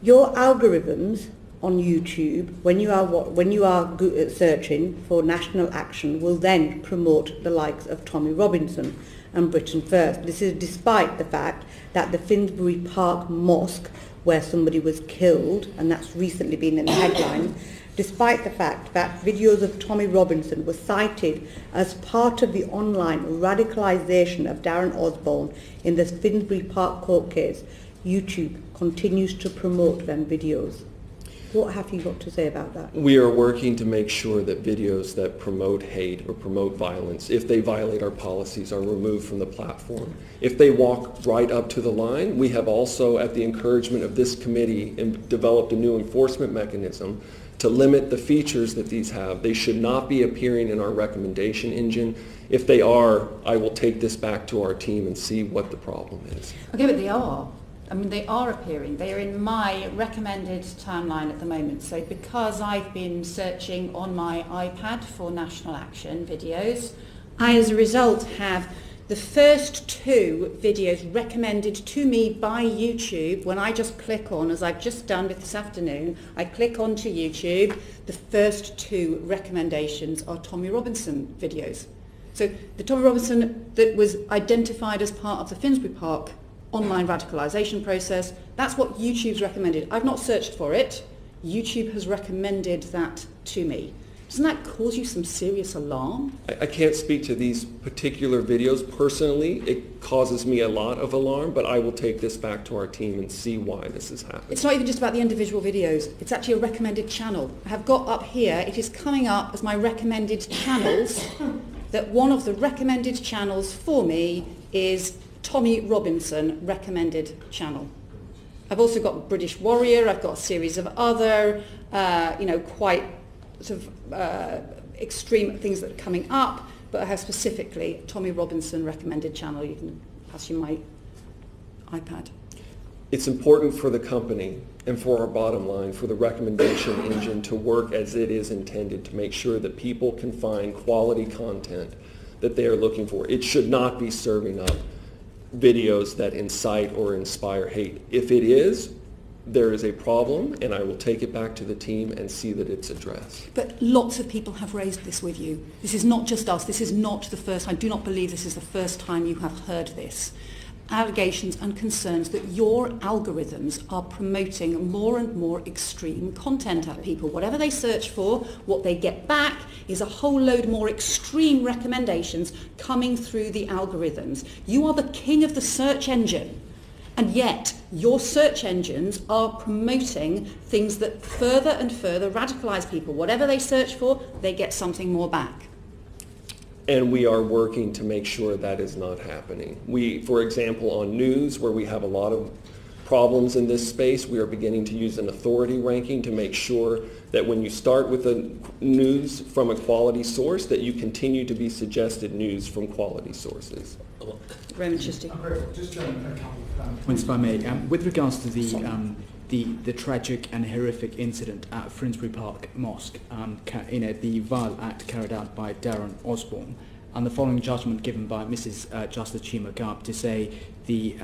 Your algorithms on YouTube, when you are searching for national action, will then promote the likes of Tommy Robinson and Britain First. This is despite the fact that the Finsbury Park Mosque, where somebody was killed, and that's recently been in the headlines, despite the fact that videos of Tommy Robinson were cited as part of the online radicalisation of Darren Osborne in the Finsbury Park court case, YouTube continues to promote them videos. What have you got to say about that? We are working to make sure that videos that promote hate or promote violence, if they violate our policies, are removed from the platform. If they walk right up to the line, we have also, at the encouragement of this committee, developed a new enforcement mechanism to limit the features that these have. They should not be appearing in our recommendation engine. If they are, I will take this back to our team and see what the problem is. Okay, but they are. I mean, they are appearing. They are in my recommended timeline at the moment. So because I've been searching on my iPad for national action videos, I, as a result, have the first 2 videos recommended to me by YouTube. When I just click on, as I've just done with this afternoon, I click onto YouTube, the first 2 recommendations are Tommy Robinson videos. So the Tommy Robinson that was identified as part of the Finsbury Park online radicalisation process, that's what YouTube's recommended. I've not searched for it. YouTube has recommended that to me. Doesn't that cause you some serious alarm? I can't speak to these particular videos personally. It causes me a lot of alarm, but I will take this back to our team and see why this is happening. It's not even just about the individual videos. It's actually a recommended channel. I have got up here, it is coming up as my recommended channels, that one of the recommended channels for me is Tommy Robinson recommended channel. I've also got British Warrior, I've got a series of other, quite sort of extreme things that are coming up, but I have specifically Tommy Robinson recommended channel. You can pass you my iPad. It's important for the company and for our bottom line, for the recommendation engine to work as it is intended to make sure that people can find quality content that they are looking for. It should not be serving up videos that incite or inspire hate. If it is, there is a problem, and I will take it back to the team and see that it's addressed. But lots of people have raised this with you. This is not just us. This is not the first time. I do not believe this is the first time you have heard this. Allegations and concerns that your algorithms are promoting more and more extreme content at people. Whatever they search for, what they get back is a whole load more extreme recommendations coming through the algorithms. You are the king of the search engine, and yet your search engines are promoting things that further and further radicalize people. Whatever they search for, they get something more back. And we are working to make sure that is not happening. We, for example, on news, where we have a lot of problems in this space, we are beginning to use an authority ranking to make sure that when you start with the news from a quality source, that you continue to be suggested news from quality sources. Raymond Chisty. Just a couple of points, if I may. With regards to the tragic and horrific incident at Finsbury Park Mosque, the vile act carried out by Darren Osborne, and the following judgment given by Mrs. Justice Chima Gab to say the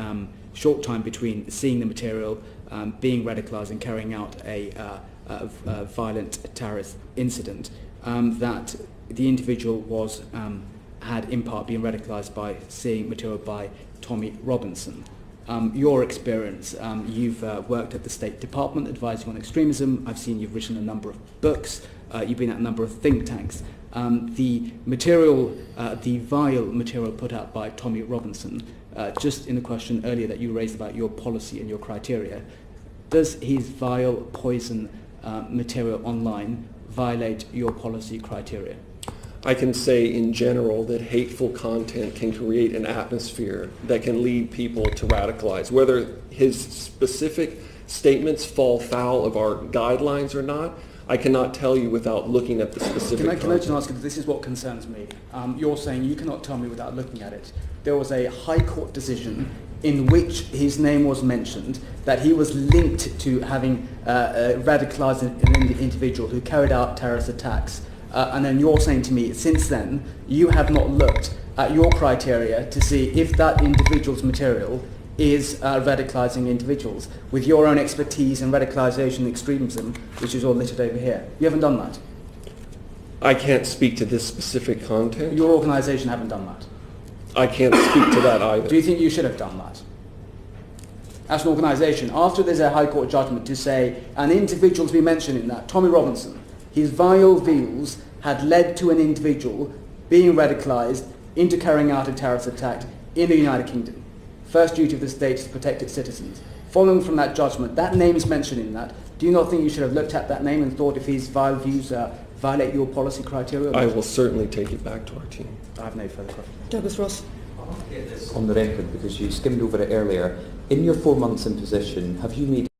short time between seeing the material, being radicalised and carrying out a violent terrorist incident, that the individual had in part been radicalised by seeing material by Tommy Robinson. Your experience, you've worked at the State Department advising on extremism. I've seen you've written a number of books. You've been at a number of think tanks. The material, the vile material put out by Tommy Robinson, just in the question earlier that you raised about your policy and your criteria, does his vile poison material online violate your policy criteria? I can say in general that hateful content can create an atmosphere that can lead people to radicalize. Whether his specific statements fall foul of our guidelines or not, I cannot tell you without looking at the specific content. Can I just ask, because this is what concerns me. You're saying you cannot tell me without looking at it. There was a High Court decision in which his name was mentioned, that he was linked to having radicalized an individual who carried out terrorist attacks. And then you're saying to me, since then, you have not looked at your criteria to see if that individual's material is radicalising individuals with your own expertise in radicalisation and extremism, which is all littered over here. You haven't done that. I can't speak to this specific content. Your organisation haven't done that. I can't speak to that either. Do you think you should have done that? As an organisation, after there's a High Court judgment to say an individual to be mentioned in that, Tommy Robinson, his vile views had led to an individual being radicalised into carrying out a terrorist attack in the United Kingdom. First duty of the state is to protect its citizens. Following from that judgment, that name is mentioned in that. Do you not think you should have looked at that name and thought if his vile views violate your policy criteria? I will certainly take it back to our team. I have no further questions. Douglas Ross. I want to get this on the record because you skimmed over it earlier. In your 4 months in position, have you made